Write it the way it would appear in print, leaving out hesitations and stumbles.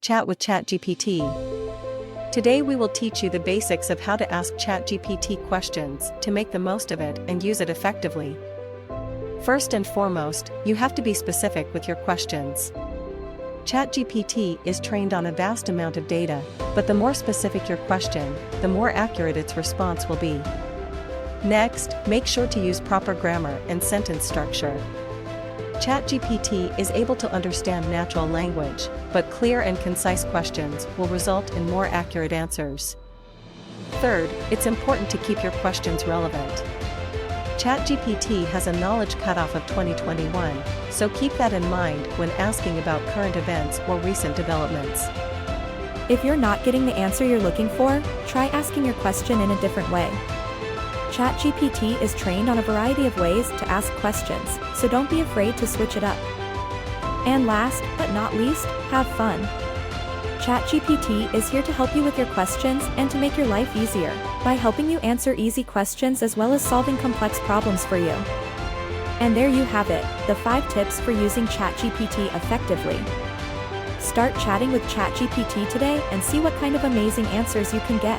Chat with ChatGPT. Today we will teach you the basics of how to ask ChatGPT questions to make the most of it and use it effectively. First and foremost, you have to be specific with your questions. ChatGPT is trained on a vast amount of data, but the more specific your question, the more accurate its response will be. Next, make sure to use proper grammar and sentence structure. ChatGPT is able to understand natural language, but clear and concise questions will result in more accurate answers. Third, it's important to keep your questions relevant. ChatGPT has a knowledge cutoff of 2021, so keep that in mind when asking about current events or recent developments. If you're not getting the answer you're looking for, try asking your question in a different way. ChatGPT is trained on a variety of ways to ask questions, so don't be afraid to switch it up. And last but not least, have fun. ChatGPT is here to help you with your questions and to make your life easier, by helping you answer easy questions as well as solving complex problems for you. And there you have it, the 5 tips for using ChatGPT effectively. Start chatting with ChatGPT today and see what kind of amazing answers you can get.